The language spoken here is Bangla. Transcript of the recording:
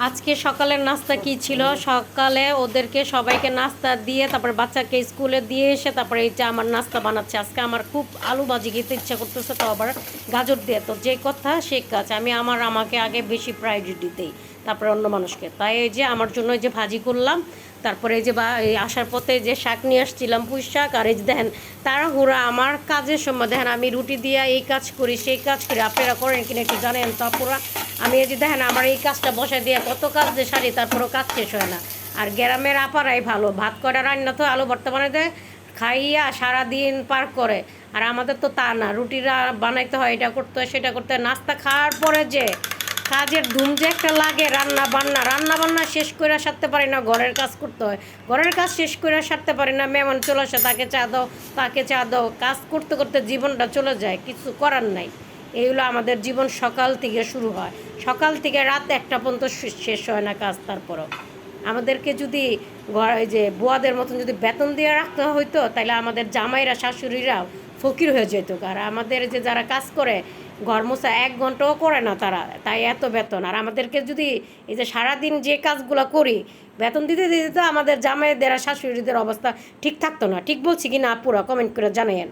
আজকে সকালের নাস্তা কি ছিল? সকালে ওদেরকে সবাইকে নাস্তা দিয়ে তারপরে বাচ্চাকে স্কুলে দিয়ে এসে তারপরে এই যে আমার নাস্তা বানাচ্ছে। আজকে আমার খুব আলু ভাজি খেতে ইচ্ছা করতেছে, তো আবার গাজর দিয়ে। তো যে কথা সে কাজ, আমি আমাকে আগে বেশি প্রায়োরিটি দিই, তারপরে অন্য মানুষকে। তাই এই যে আমার জন্য এই যে ভাজি করলাম, তারপরে এই যে এই আসার পথে যে শাক নিয়ে আসছিলাম, পুঁই শাক। আর এই যে দেখেন তাড়াহুড়া আমার কাজের সময়, দেখেন আমি রুটি দিয়ে এই কাজ করি সেই কাজ করি, আপনারা করেন কিনা একটু জানেন তো আপুরা। আমি এই যে দেখেন আমার এই কাজটা বসায় দিয়ে কত কাজ যে সারি, তারপরেও কাজ শেষ হয় না। আর গ্রামের আপারাই ভালো, ভাত কয়টা রান্না তো আলু ভর্তা বানাই দেয়, খাইয়া সারাদিন পার করে। আর আমাদের তো তা না, রুটিরা বানাইতে হয়, এটা করতে হয় সেটা করতে হয়, নাস্তা খাওয়ার পরে যে কাজের ধুম যে একটা লাগে, রান্না বান্না শেষ করে সারতে পারি না, ঘরের কাজ করতে হয়, ঘরের কাজ শেষ করে সারতে পারি না, মেহমান চলে আসে তাকে চা দাও, তাকে চা দাও, কাজ করতে করতে জীবনটা চলে যায়, কিছু করার নাই। এইগুলো আমাদের জীবন সকাল থেকে শুরু হয়, সকাল থেকে রাত একটা পর্যন্ত শেষ হয় না কাজ। তারপরও আমাদেরকে যদি এই যে বুয়াদের মতন যদি বেতন দিয়ে রাখতে হইতো, তাহলে আমাদের জামাইরা শাশুড়িরা ফকির হয়ে যেত। আর আমাদের যে যারা কাজ করে ঘর মোছা 1 ঘন্টাও করে না তারা, তাই এত বেতন। আর আমাদেরকে যদি এই যে সারাদিন যে কাজগুলো করি বেতন দিতে দিতে তো আমাদের জামাইদের আর শাশুড়িদের অবস্থা ঠিক থাকতো না। ঠিক বলছি কি না আপুরা? কমেন্ট করে জানাইয়েন।